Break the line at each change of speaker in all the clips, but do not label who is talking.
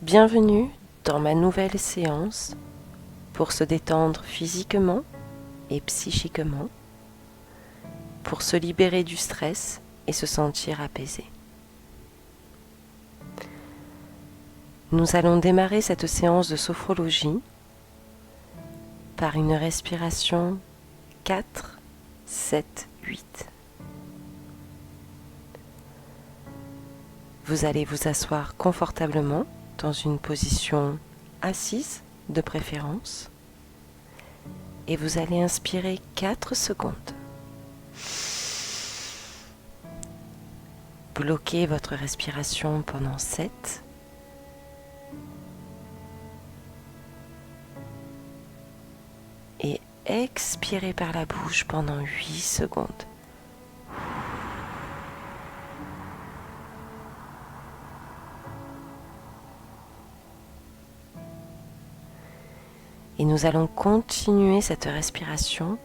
Bienvenue dans ma nouvelle séance pour se détendre physiquement et psychiquement, pour se libérer du stress et se sentir apaisé. Nous allons démarrer cette séance de sophrologie par une respiration 4, 7, 8. Vous allez vous asseoir confortablement dans une position assise de préférence et vous allez inspirer 4 secondes. Bloquez votre respiration pendant 7. Et expirez par la bouche pendant 8 secondes. Et nous allons continuer cette respiration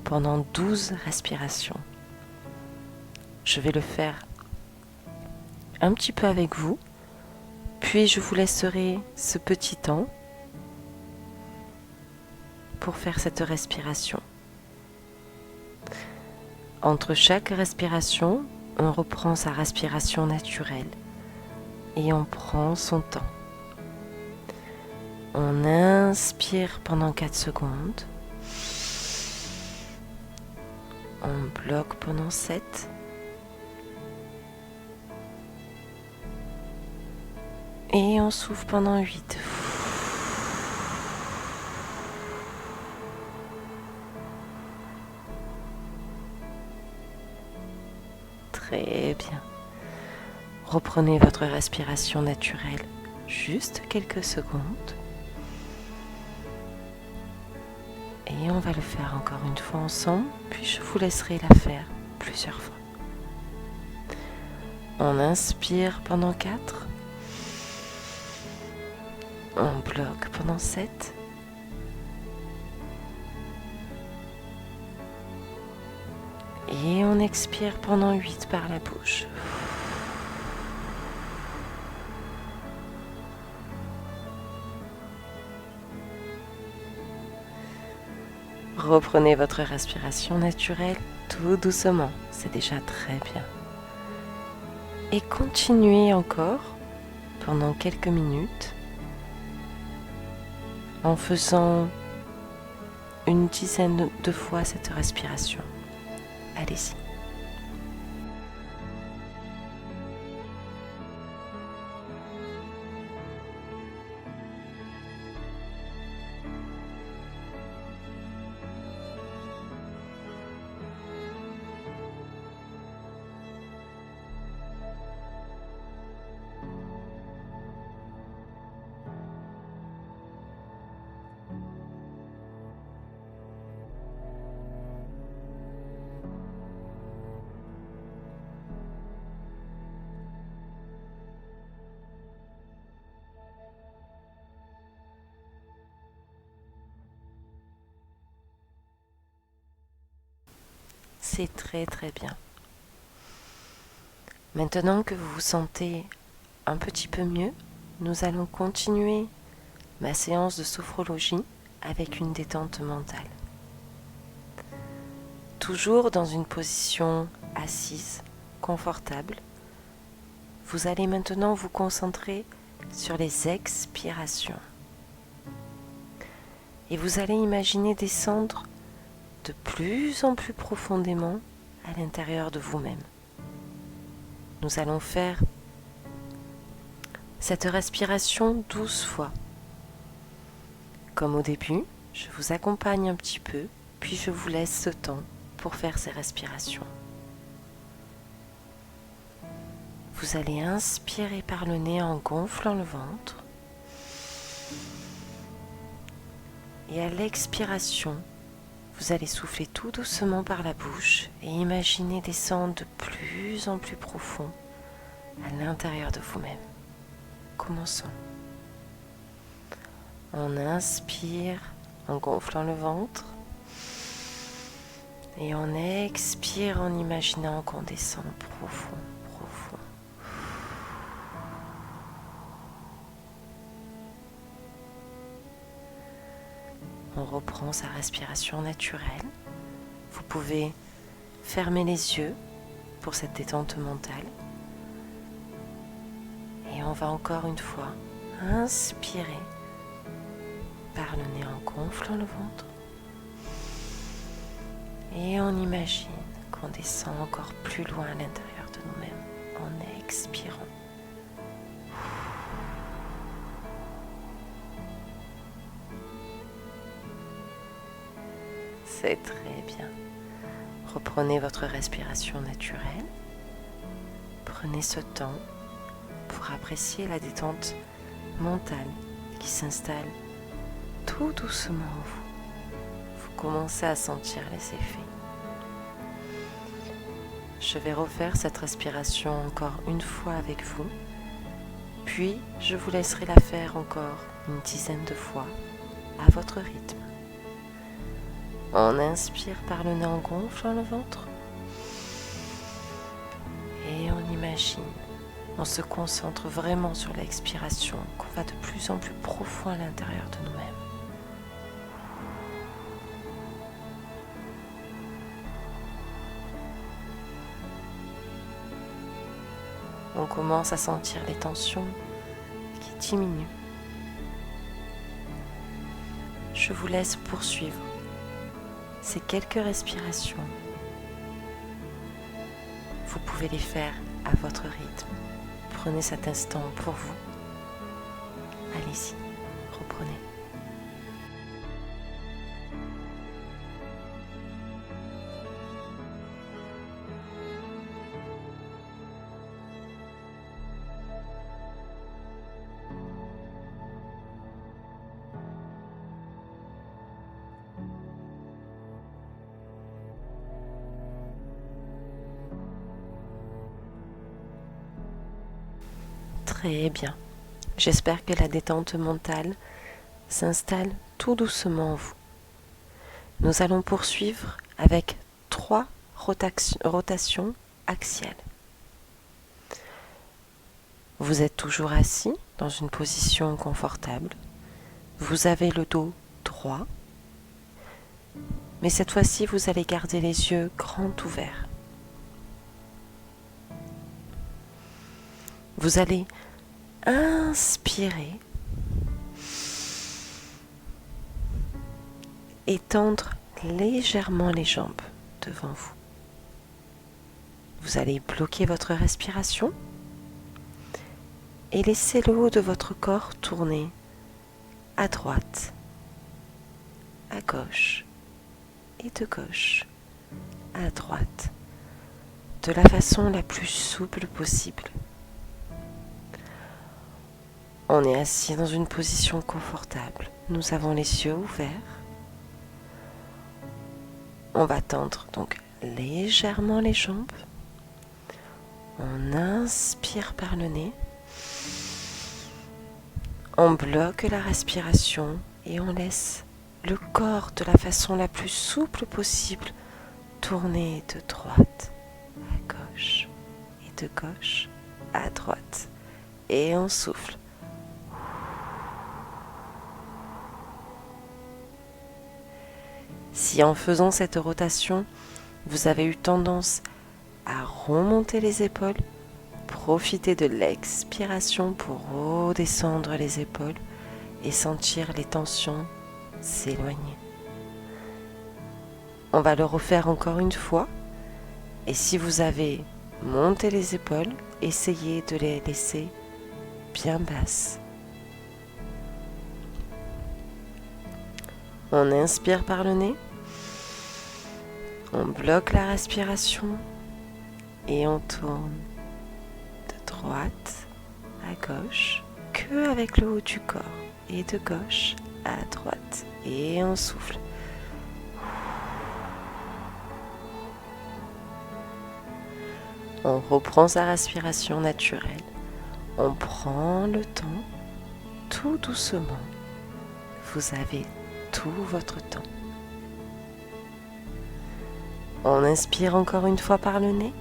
pendant 12 respirations. Je vais le faire un petit peu avec vous, puis je vous laisserai ce petit temps pour faire cette respiration. Entre chaque respiration, on reprend sa respiration naturelle et on prend son temps. On inspire pendant 4 secondes. On bloque pendant 7. Et on souffle pendant 8. Très bien. Reprenez votre respiration naturelle juste quelques secondes. Et on va le faire encore une fois ensemble, puis je vous laisserai la faire plusieurs fois. On inspire pendant 4. On bloque pendant 7. Et on expire pendant 8 par la bouche. Reprenez votre respiration naturelle tout doucement, c'est déjà très bien. Et continuez encore pendant quelques minutes en faisant une dizaine de fois cette respiration. Allez-y. C'est très très bien. Maintenant que vous vous sentez un petit peu mieux, nous allons continuer ma séance de sophrologie avec une détente mentale. Toujours dans une position assise, confortable, vous allez maintenant vous concentrer sur les expirations. Et vous allez imaginer descendre de plus en plus profondément à l'intérieur de vous-même. Nous allons faire cette respiration 12 fois. Comme au début, je vous accompagne un petit peu, puis je vous laisse ce temps pour faire ces respirations. Vous allez inspirer par le nez en gonflant le ventre. Et à l'expiration, vous allez souffler tout doucement par la bouche et imaginer descendre de plus en plus profond à l'intérieur de vous-même. Commençons. On inspire en gonflant le ventre et on expire en imaginant qu'on descend profond, profond. on reprend sa respiration naturelle. Vous pouvez fermer les yeux pour cette détente mentale. Et on va encore une fois inspirer par le nez en gonflant le ventre. Et on imagine qu'on descend encore plus loin à l'intérieur de nous-mêmes en expirant. C'est très bien. Reprenez votre respiration naturelle. Prenez ce temps pour apprécier la détente mentale qui s'installe tout doucement en vous. Vous commencez à sentir les effets. Je vais refaire cette respiration encore une fois avec vous, puis je vous laisserai la faire encore une dizaine de fois à votre rythme. On inspire par le nez en gonflant le ventre et on imagine, on se concentre vraiment sur l'expiration, qu'on va de plus en plus profond à l'intérieur de nous-mêmes. On commence à sentir les tensions qui diminuent. Je vous laisse poursuivre ces quelques respirations. Vous pouvez les faire à votre rythme. Prenez cet instant pour vous. Allez-y, reprenez. Très bien. J'espère que la détente mentale s'installe tout doucement en vous. Nous allons poursuivre avec 3 rotations axiales. Vous êtes toujours assis dans une position confortable. Vous avez le dos droit. Mais cette fois-ci, vous allez garder les yeux grands ouverts. Vous allez inspirer et tendre légèrement les jambes devant vous. Vous allez bloquer votre respiration et laisser le haut de votre corps tourner à droite, à gauche et de gauche à droite, de la façon la plus souple possible. On est assis dans une position confortable. Nous avons les yeux ouverts. On va tendre donc légèrement les jambes. On inspire par le nez. On bloque la respiration et on laisse le corps de la façon la plus souple possible tourner de droite à gauche et de gauche à droite. Et on souffle. Si en faisant cette rotation, vous avez eu tendance à remonter les épaules, profitez de l'expiration pour redescendre les épaules et sentir les tensions s'éloigner. On va le refaire encore une fois. Et si vous avez monté les épaules, essayez de les laisser bien basses. On inspire par le nez. On bloque la respiration et on tourne de droite à gauche que avec le haut du corps et de gauche à droite et on souffle. On reprend sa respiration naturelle. On prend le temps tout doucement. Vous avez tout votre temps. On inspire encore une fois par le nez.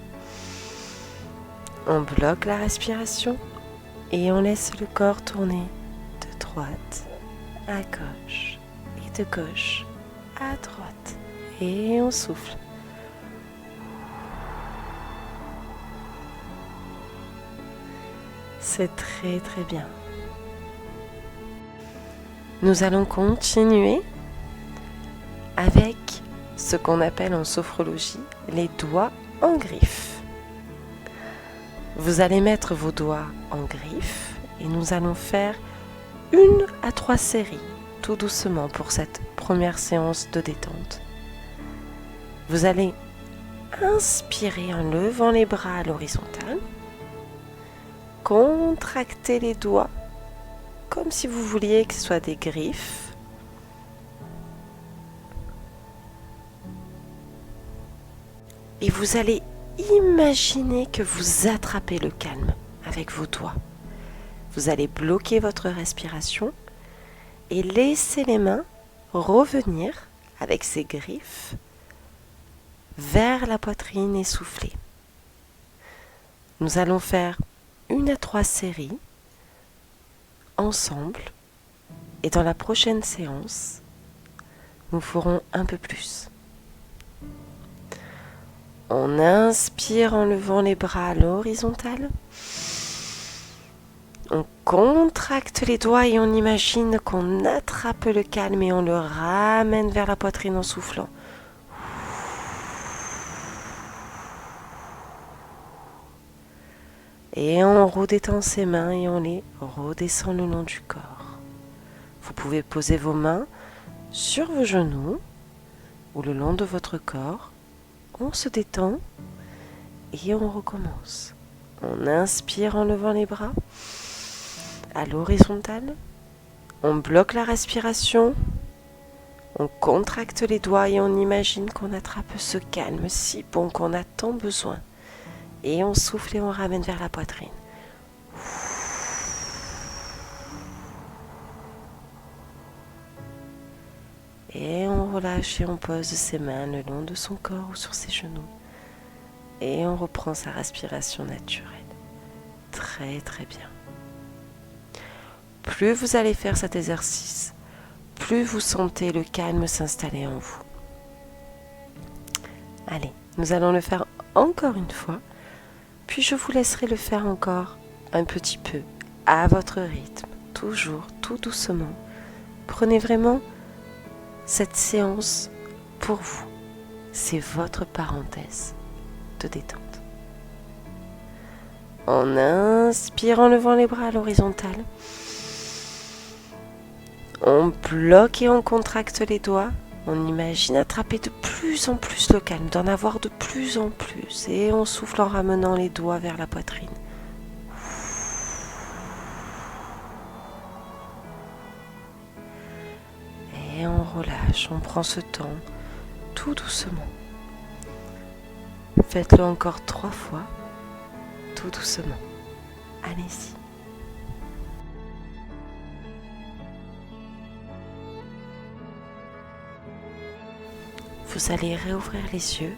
On bloque la respiration et on laisse le corps tourner de droite à gauche et de gauche à droite et on souffle. C'est très très bien. Nous allons continuer avec ce qu'on appelle en sophrologie les doigts en griffe. Vous allez mettre vos doigts en griffe et nous allons faire 1 à 3 séries, tout doucement pour cette première séance de détente. Vous allez inspirer en levant les bras à l'horizontale, contracter les doigts comme si vous vouliez que ce soit des griffes. Et vous allez imaginer que vous attrapez le calme avec vos doigts. Vous allez bloquer votre respiration et laisser les mains revenir avec ces griffes vers la poitrine et souffler. Nous allons faire 1 à 3 séries ensemble et dans la prochaine séance, nous ferons un peu plus. On inspire en levant les bras à l'horizontale. On contracte les doigts et on imagine qu'on attrape le calme et on le ramène vers la poitrine en soufflant. Et on redétend ses mains et on les redescend le long du corps. Vous pouvez poser vos mains sur vos genoux ou le long de votre corps. On se détend et on recommence. On inspire en levant les bras à l'horizontale. On bloque la respiration. On contracte les doigts et on imagine qu'on attrape ce calme si bon qu'on a tant besoin. Et on souffle et on ramène vers la poitrine. Et on relâche et on pose ses mains le long de son corps ou sur ses genoux. Et on reprend sa respiration naturelle. Très très bien. Plus vous allez faire cet exercice, plus vous sentez le calme s'installer en vous. Allez, nous allons le faire encore une fois. Puis je vous laisserai le faire encore un petit peu, à votre rythme, toujours, tout doucement. Prenez vraiment cette séance pour vous. C'est votre parenthèse de détente. On inspire en levant les bras à l'horizontale. On bloque et on contracte les doigts. On imagine attraper de plus en plus le calme, d'en avoir de plus en plus. Et on souffle en ramenant les doigts vers la poitrine. Et on relâche, on prend ce temps tout doucement. Faites-le encore 3 fois, tout doucement. Allez-y. Vous allez réouvrir les yeux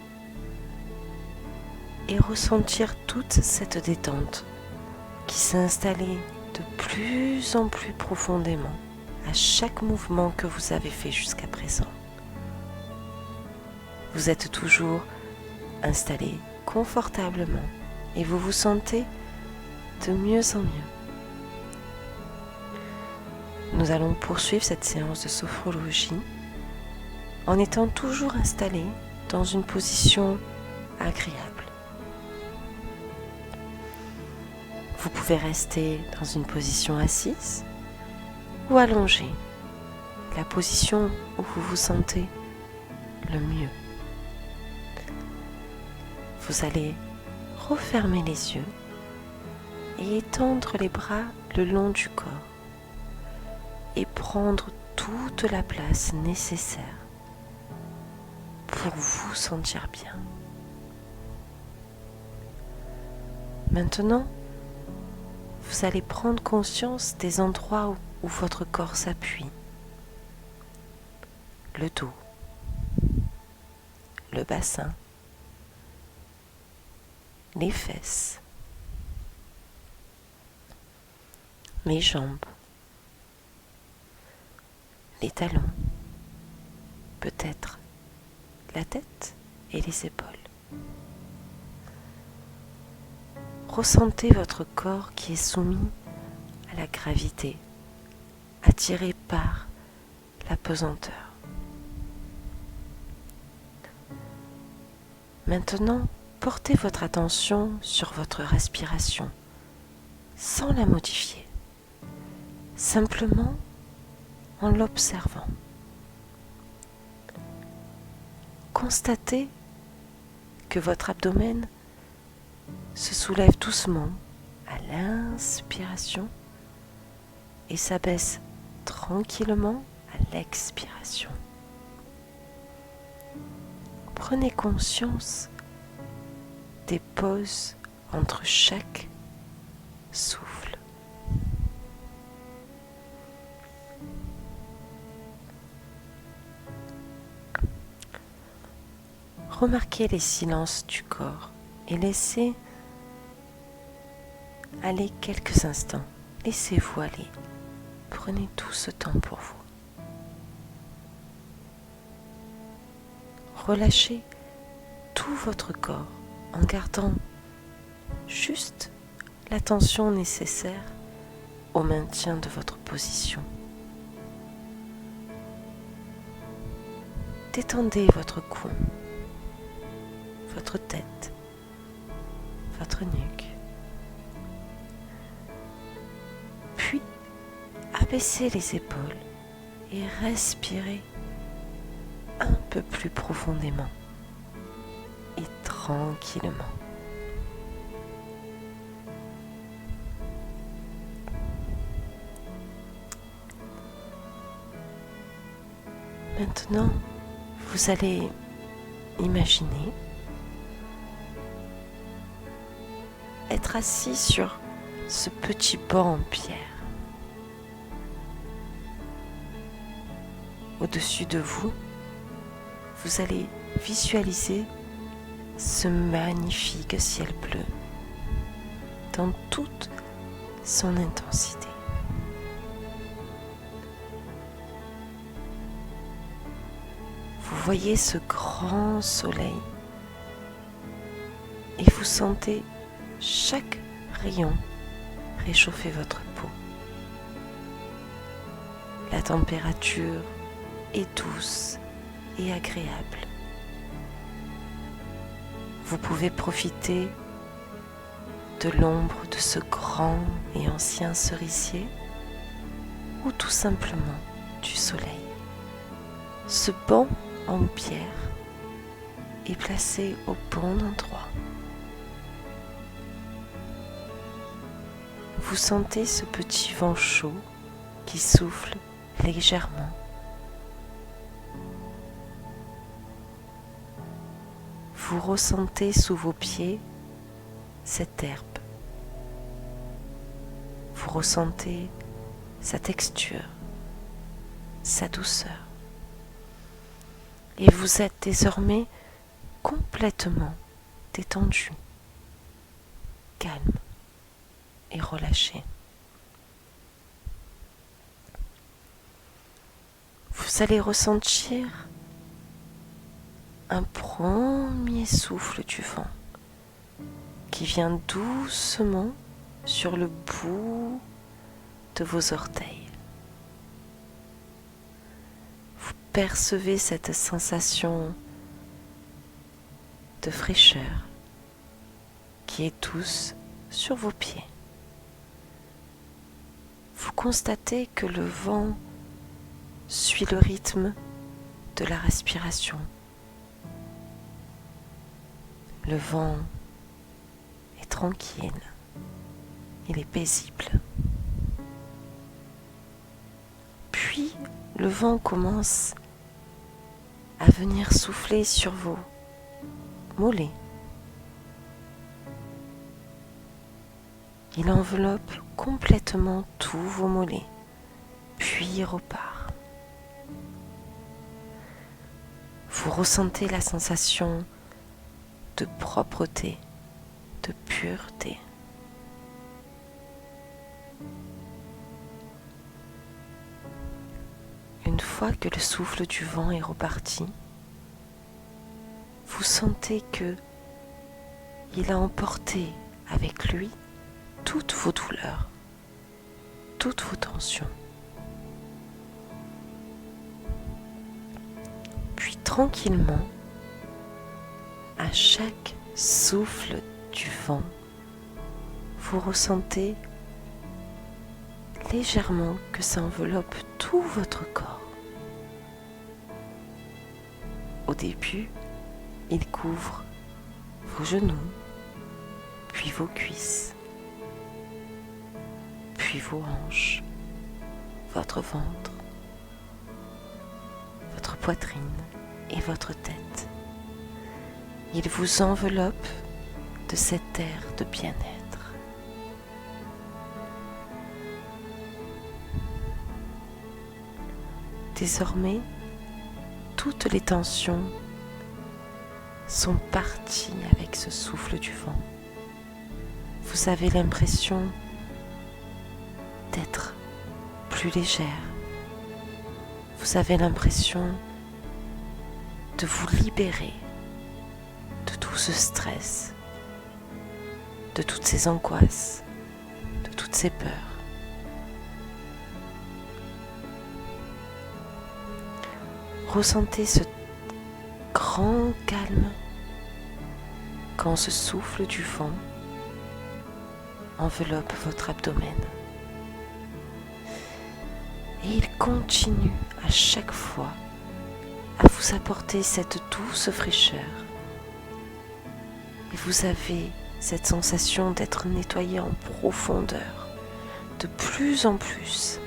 et ressentir toute cette détente qui s'est installée de plus en plus profondément à chaque mouvement que vous avez fait jusqu'à présent. Vous êtes toujours installé confortablement et vous vous sentez de mieux en mieux. Nous allons poursuivre cette séance de sophrologie en étant toujours installé dans une position agréable. Vous pouvez rester dans une position assise ou allongée, la position où vous vous sentez le mieux. Vous allez refermer les yeux et étendre les bras le long du corps et prendre toute la place nécessaire pour vous sentir bien. Maintenant, vous allez prendre conscience des endroits où votre corps s'appuie. Le dos, le bassin, les fesses, les jambes, les talons, peut-être la tête et les épaules. Ressentez votre corps qui est soumis à la gravité, attiré par la pesanteur. Maintenant, portez votre attention sur votre respiration, sans la modifier, simplement en l'observant. Constatez que votre abdomen se soulève doucement à l'inspiration et s'abaisse tranquillement à l'expiration. Prenez conscience des pauses entre chaque souffle. Remarquez les silences du corps et laissez aller quelques instants. Laissez-vous aller. Prenez tout ce temps pour vous. Relâchez tout votre corps en gardant juste la tension nécessaire au maintien de votre position. Détendez votre cou, votre tête, votre nuque. Puis, abaissez les épaules et respirez un peu plus profondément et tranquillement. Maintenant, vous allez imaginer être assis sur ce petit banc en pierre. Au-dessus de vous, vous allez visualiser ce magnifique ciel bleu dans toute son intensité. Vous voyez ce grand soleil et vous sentez chaque rayon réchauffer votre peau. La température est douce et agréable. Vous pouvez profiter de l'ombre de ce grand et ancien cerisier ou tout simplement du soleil. Ce banc en pierre est placé au bon endroit. Vous sentez ce petit vent chaud qui souffle légèrement. Vous ressentez sous vos pieds cette herbe. Vous ressentez sa texture, sa douceur. Et vous êtes désormais complètement détendu, calme et relâché. Vous allez ressentir un premier souffle du vent qui vient doucement sur le bout de vos orteils. Vous percevez cette sensation de fraîcheur qui est douce sur vos pieds. Vous constatez que le vent suit le rythme de la respiration. Le vent est tranquille, il est paisible. Puis le vent commence à venir souffler sur vos mollets. Il enveloppe complètement tous vos mollets, puis il repart. Vous ressentez la sensation de propreté, de pureté. Une fois que le souffle du vent est reparti, vous sentez que il a emporté avec lui toutes vos douleurs, toutes vos tensions. Puis tranquillement, à chaque souffle du vent, vous ressentez légèrement que ça enveloppe tout votre corps. Au début, il couvre vos genoux, puis vos cuisses, puis vos hanches, votre ventre, votre poitrine et votre tête. Il vous enveloppe de cet air de bien-être. Désormais, toutes les tensions sont parties avec ce souffle du vent. Vous avez l'impression d'être plus légère. Vous avez l'impression de vous libérer de tout ce stress, de toutes ces angoisses, de toutes ces peurs. Ressentez ce grand calme quand ce souffle du vent enveloppe votre abdomen. Et il continue à chaque fois à vous apporter cette douce fraîcheur. Et vous avez cette sensation d'être nettoyé en profondeur, de plus en plus.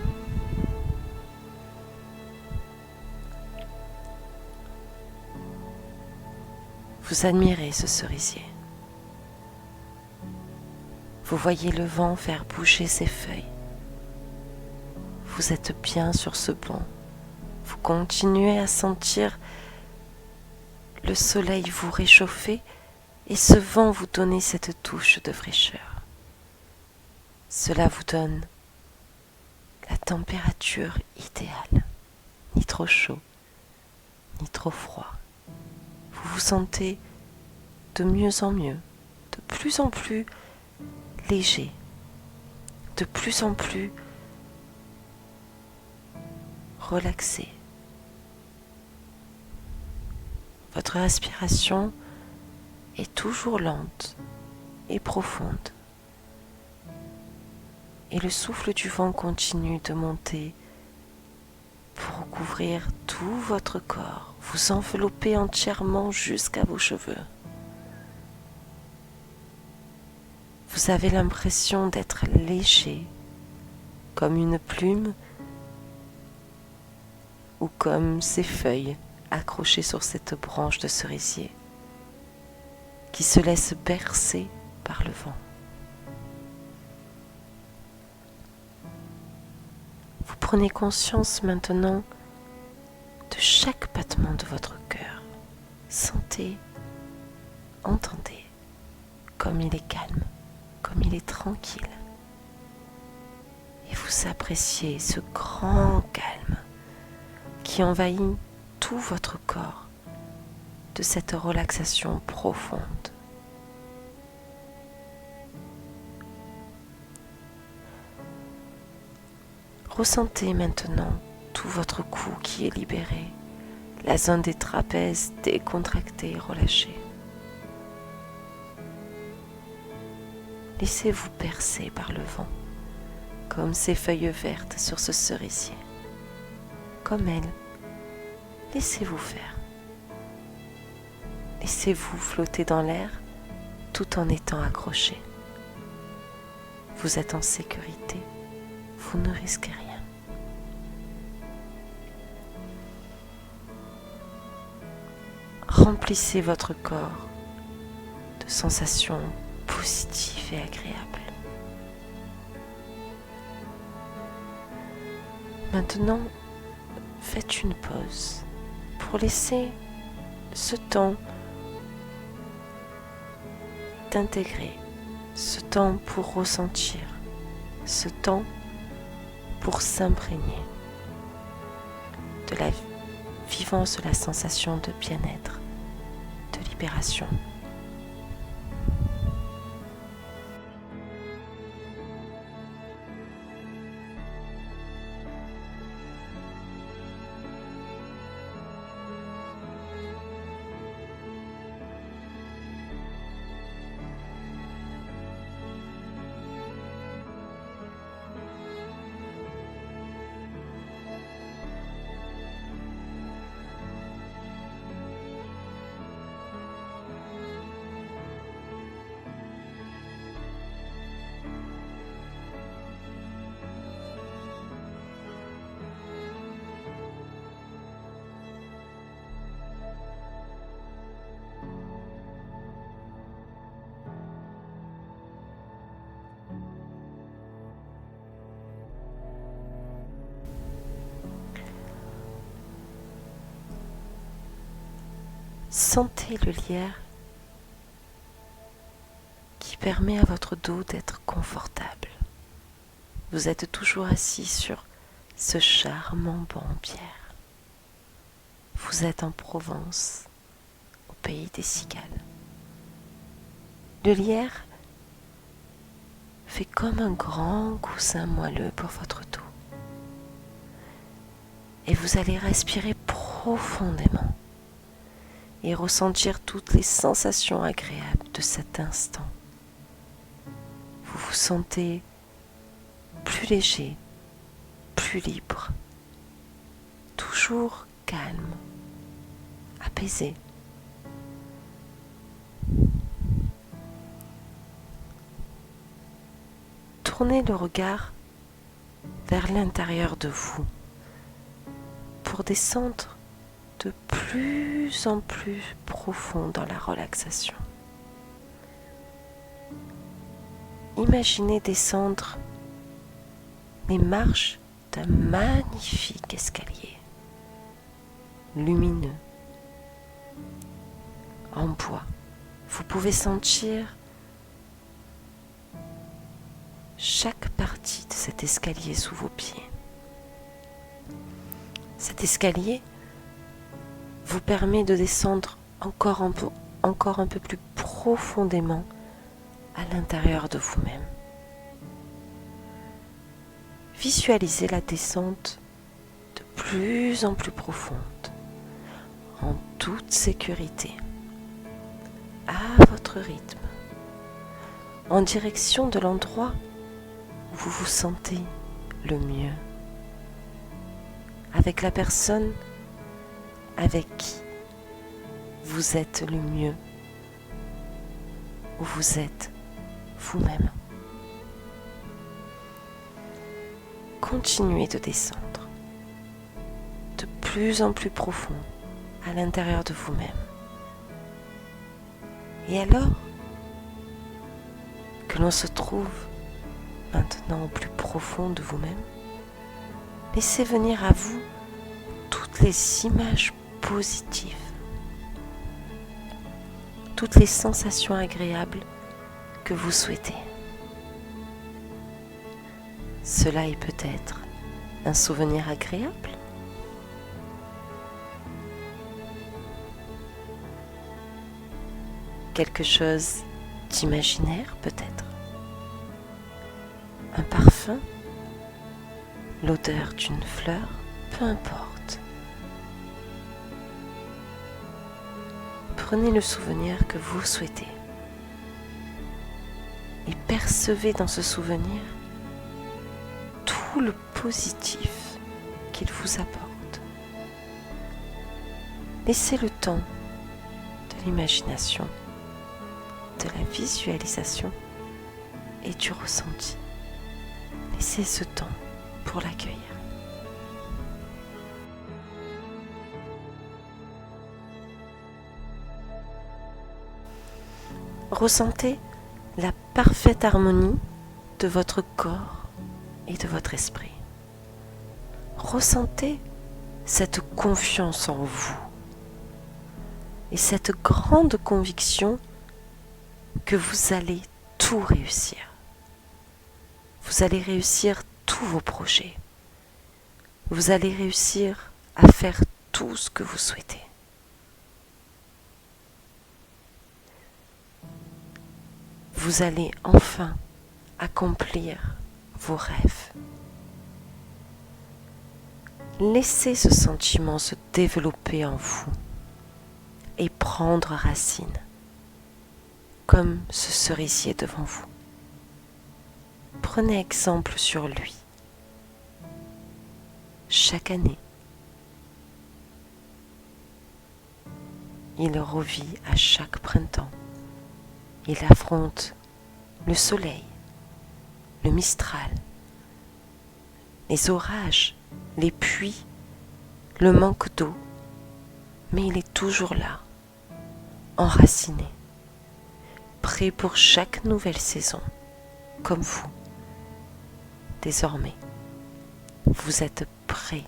Vous admirez ce cerisier. Vous voyez le vent faire bouger ses feuilles. Vous êtes bien sur ce banc. Vous continuez à sentir le soleil vous réchauffer et ce vent vous donner cette touche de fraîcheur. Cela vous donne la température idéale, ni trop chaud, ni trop froid. Vous vous sentez de mieux en mieux, de plus en plus léger, de plus en plus relaxé. Votre respiration est toujours lente et profonde. Et le souffle du vent continue de monter pour recouvrir tout votre corps, vous envelopper entièrement jusqu'à vos cheveux. Vous avez l'impression d'être léger, comme une plume ou comme ces feuilles accrochées sur cette branche de cerisier qui se laisse bercer par le vent. Vous prenez conscience maintenant de chaque battement de votre cœur. Sentez, entendez comme il est calme, comme il est tranquille. Et vous appréciez ce grand calme qui envahit tout votre corps de cette relaxation profonde. Ressentez maintenant tout votre cou qui est libéré, la zone des trapèzes décontractée et relâchée. Laissez-vous bercer par le vent, comme ces feuilles vertes sur ce cerisier. Comme elles, laissez-vous faire. Laissez-vous flotter dans l'air tout en étant accroché. Vous êtes en sécurité, vous ne risquez rien. Remplissez votre corps de sensations positives et agréables. Maintenant, faites une pause pour laisser ce temps d'intégrer, ce temps pour ressentir, ce temps pour s'imprégner de la vivance de la sensation de bien-être, de libération. Sentez le lierre qui permet à votre dos d'être confortable. Vous êtes toujours assis sur ce charmant banc en pierre. Vous êtes en Provence, au pays des cigales. Le lierre fait comme un grand coussin moelleux pour votre dos. Et vous allez respirer profondément et ressentir toutes les sensations agréables de cet instant. Vous vous sentez plus léger, plus libre, toujours calme, apaisé. Tournez le regard vers l'intérieur de vous pour descendre de plus en plus profond dans la relaxation. Imaginez descendre les marches d'un magnifique escalier lumineux en bois. Vous pouvez sentir chaque partie de cet escalier sous vos pieds. Cet escalier vous permet de descendre encore un peu plus profondément à l'intérieur de vous-même. Visualisez la descente de plus en plus profonde, en toute sécurité, à votre rythme, en direction de l'endroit où vous vous sentez le mieux, avec la personne avec qui vous êtes le mieux, où vous êtes vous-même. Continuez de descendre de plus en plus profond à l'intérieur de vous-même. Et alors que l'on se trouve maintenant au plus profond de vous-même, laissez venir à vous toutes les images positives, toutes les sensations agréables que vous souhaitez. Cela est peut-être un souvenir agréable, quelque chose d'imaginaire peut-être, un parfum, l'odeur d'une fleur, peu importe. Prenez le souvenir que vous souhaitez et percevez dans ce souvenir tout le positif qu'il vous apporte. Laissez le temps de l'imagination, de la visualisation et du ressenti. Laissez ce temps pour l'accueillir. Ressentez la parfaite harmonie de votre corps et de votre esprit. Ressentez cette confiance en vous et cette grande conviction que vous allez tout réussir. Vous allez réussir tous vos projets. Vous allez réussir à faire tout ce que vous souhaitez. Vous allez enfin accomplir vos rêves. Laissez ce sentiment se développer en vous et prendre racine, comme ce cerisier devant vous. Prenez exemple sur lui. Chaque année, il revit à chaque printemps. Il affronte le soleil, le mistral, les orages, les pluies, le manque d'eau, mais il est toujours là, enraciné, prêt pour chaque nouvelle saison, comme vous. Désormais, vous êtes prêt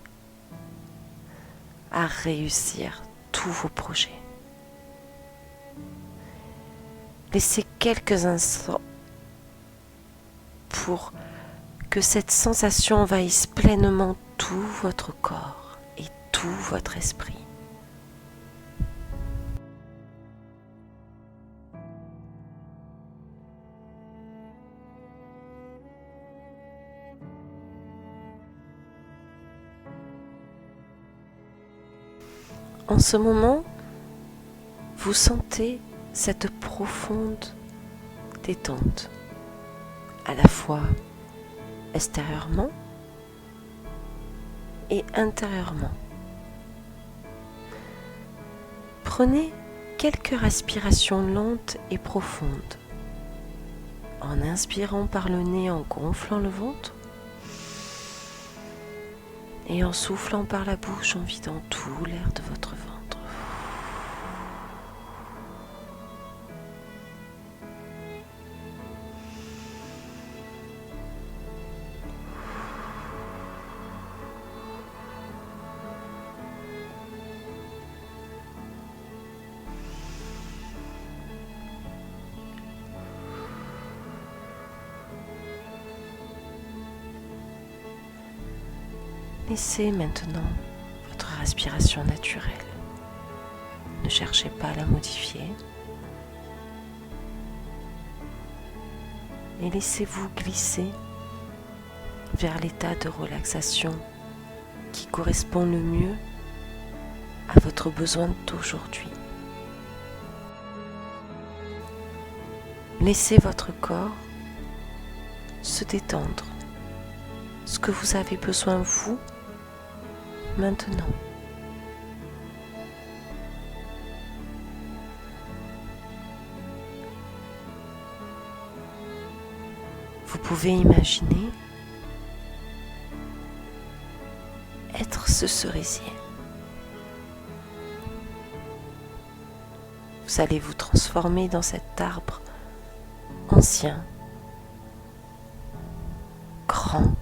à réussir tous vos projets. Laissez quelques instants pour que cette sensation envahisse pleinement tout votre corps et tout votre esprit. En ce moment, vous sentez cette profonde détente, à la fois extérieurement et intérieurement. Prenez quelques respirations lentes et profondes, en inspirant par le nez en gonflant le ventre et en soufflant par la bouche en vidant tout l'air de votre ventre. Laissez maintenant votre respiration naturelle. Ne cherchez pas à la modifier. Et laissez-vous glisser vers l'état de relaxation qui correspond le mieux à votre besoin d'aujourd'hui. Laissez votre corps se détendre. Ce que vous avez besoin, vous, maintenant. Vous pouvez imaginer être ce cerisier. Vous allez vous transformer dans cet arbre ancien, grand,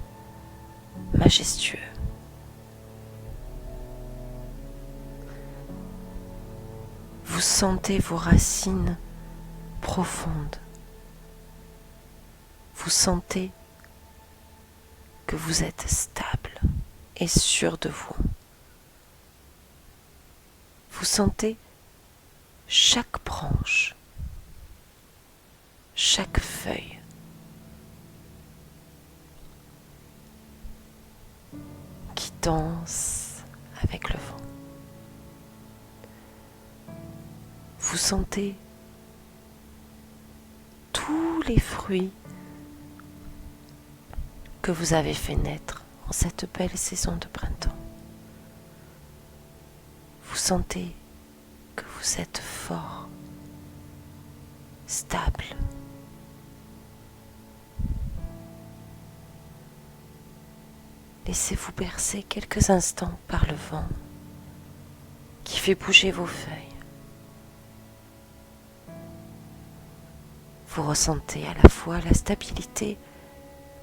majestueux. Vous sentez vos racines profondes. Vous sentez que vous êtes stable et sûr de vous. Vous sentez chaque branche, chaque feuille qui danse avec le vent. Vous sentez tous les fruits que vous avez fait naître en cette belle saison de printemps. Vous sentez que vous êtes fort, stable. Laissez-vous bercer quelques instants par le vent qui fait bouger vos feuilles. Vous ressentez à la fois la stabilité,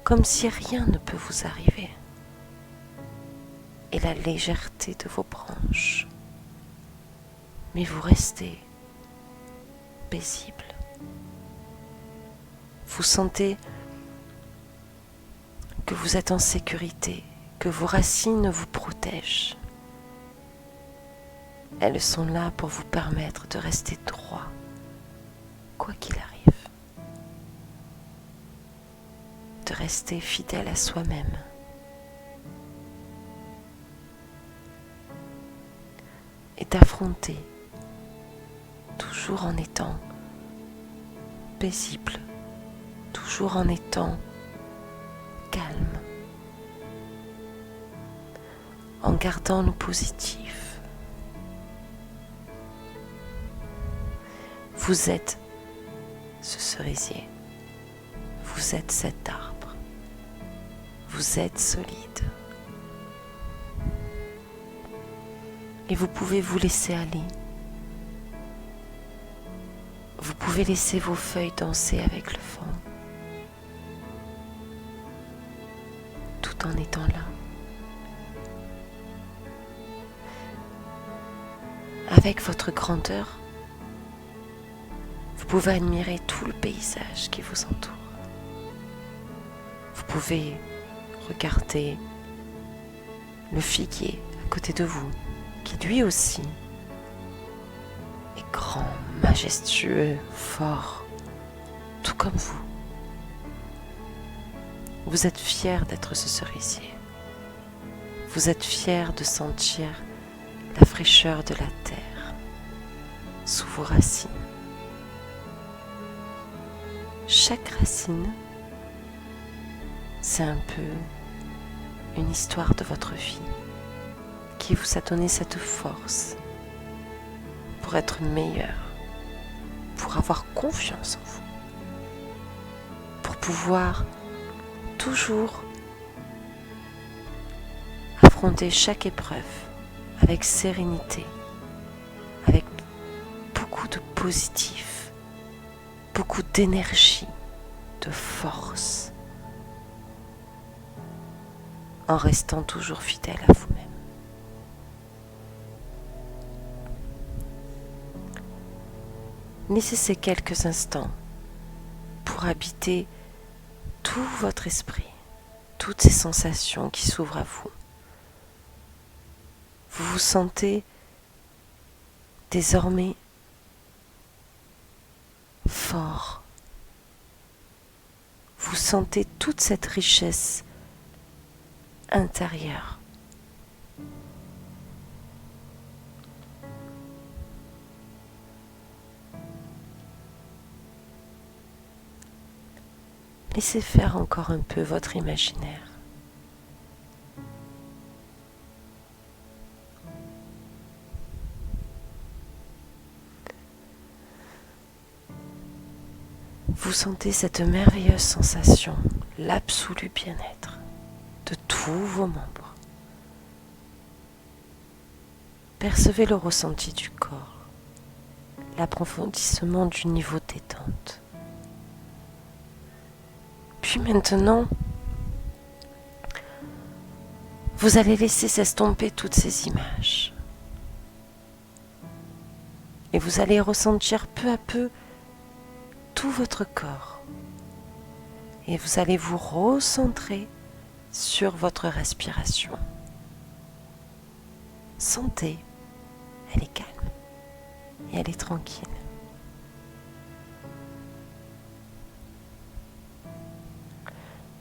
comme si rien ne peut vous arriver, et la légèreté de vos branches. Mais vous restez paisible. Vous sentez que vous êtes en sécurité, que vos racines vous protègent, elles sont là pour vous permettre de rester droit, quoi qu'il arrive. De rester fidèle à soi-même. Et d'affronter, toujours en étant paisible, toujours en étant calme, en gardant le positif. Vous êtes ce cerisier, vous êtes cet arbre, vous êtes solide. Et vous pouvez vous laisser aller. Vous pouvez laisser vos feuilles danser avec le vent, tout en étant là. Avec votre grandeur, vous pouvez admirer tout le paysage qui vous entoure. Vous pouvez regarder le figuier à côté de vous, qui lui aussi est grand, majestueux, fort, tout comme vous. Vous êtes fier d'être ce cerisier. Vous êtes fier de sentir la fraîcheur de la terre sous vos racines. Chaque racine, c'est un peu une histoire de votre vie qui vous a donné cette force pour être meilleur, pour avoir confiance en vous, pour pouvoir toujours affronter chaque épreuve avec sérénité, avec beaucoup de positif, beaucoup d'énergie, de force, en restant toujours fidèle à vous-même. Laissez ces quelques instants pour habiter tout votre esprit, toutes ces sensations qui s'ouvrent à vous. Vous vous sentez désormais fort. Vous sentez toute cette richesse intérieure. Laissez faire encore un peu votre imaginaire. Vous sentez cette merveilleuse sensation, l'absolu bien-être de tous vos membres. Percevez le ressenti du corps, l'approfondissement du niveau de détente. Puis maintenant, vous allez laisser s'estomper toutes ces images. Et vous allez ressentir peu à peu tout votre corps. Et vous allez vous recentrer sur votre respiration. Sentez, elle est calme et elle est tranquille.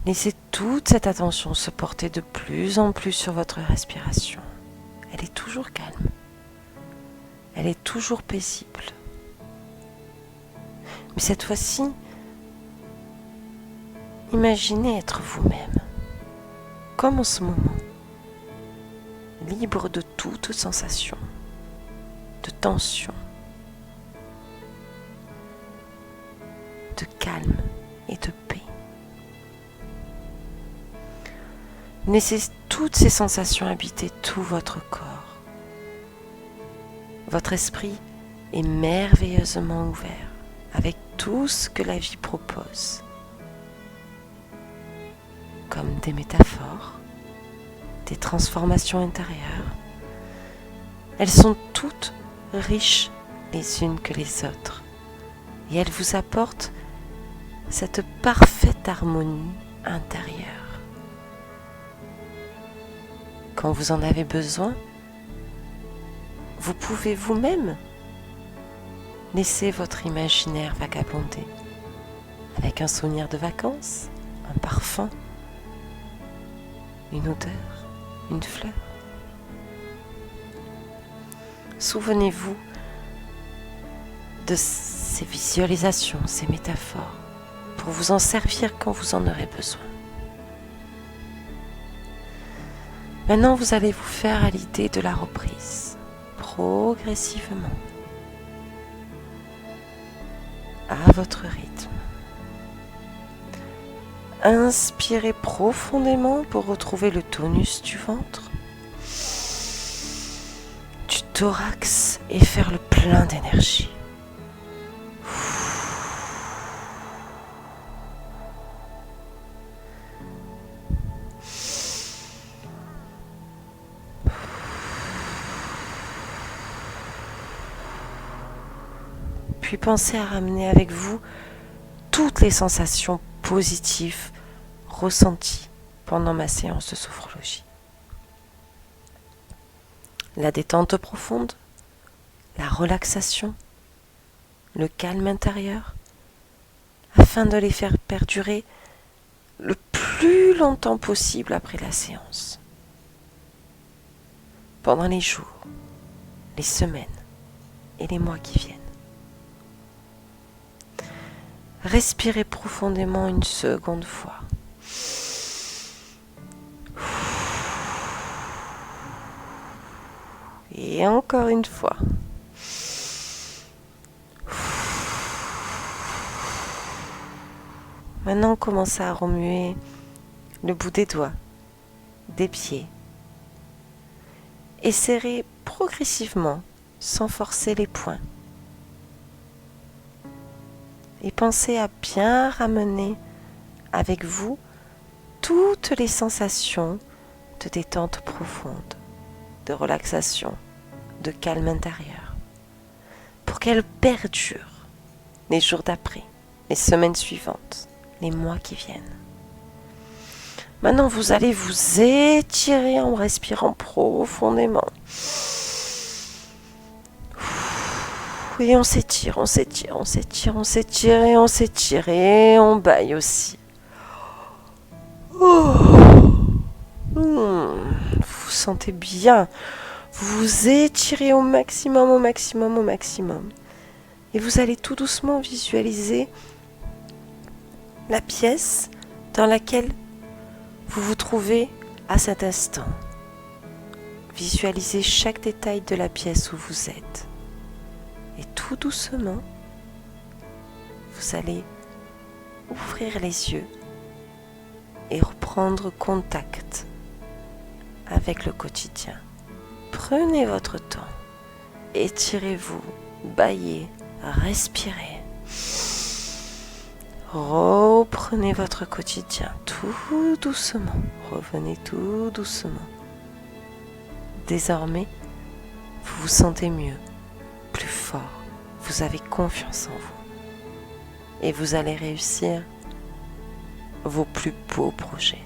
Laissez toute cette attention se porter de plus en plus sur votre respiration. Elle est toujours calme. Elle est toujours paisible. Mais cette fois-ci, imaginez être vous-même, comme en ce moment, libre de toute sensation, de tension, de calme et de paix. Laissez toutes ces sensations habiter tout votre corps. Votre esprit est merveilleusement ouvert avec tout ce que la vie propose, comme des métaphores, des transformations intérieures. Elles sont toutes riches les unes que les autres et elles vous apportent cette parfaite harmonie intérieure. Quand vous en avez besoin, vous pouvez vous-même laisser votre imaginaire vagabonder avec un souvenir de vacances, un parfum, une odeur, une fleur. Souvenez-vous de ces visualisations, ces métaphores, pour vous en servir quand vous en aurez besoin. Maintenant, vous allez vous faire à l'idée de la reprise, progressivement, à votre rythme. Inspirez profondément pour retrouver le tonus du ventre, du thorax et faire le plein d'énergie. Puis pensez à ramener avec vous toutes les sensations positives ressenties pendant ma séance de sophrologie. La détente profonde, la relaxation, le calme intérieur, afin de les faire perdurer le plus longtemps possible après la séance. Pendant les jours, les semaines et les mois qui viennent. Respirez profondément une seconde fois. Et encore une fois. Maintenant, commencez à remuer le bout des doigts, des pieds. Et serrez progressivement, sans forcer les poings. Et pensez à bien ramener avec vous toutes les sensations de détente profonde, de relaxation, de calme intérieur, pour qu'elles perdurent les jours d'après, les semaines suivantes, les mois qui viennent. Maintenant, vous allez vous étirer en respirant profondément. Et on s'étire, on s'étire, on s'étire, on s'étire et on s'étire et on baille aussi. Vous vous sentez bien. Vous vous étirez au maximum, au maximum, au maximum. Et vous allez tout doucement visualiser la pièce dans laquelle vous vous trouvez à cet instant. Visualisez chaque détail de la pièce où vous êtes. Et tout doucement, vous allez ouvrir les yeux et reprendre contact avec le quotidien. Prenez votre temps, étirez-vous, baillez, respirez. Reprenez votre quotidien tout doucement, revenez tout doucement. Désormais, vous vous sentez mieux, plus fort, vous avez confiance en vous et vous allez réussir vos plus beaux projets.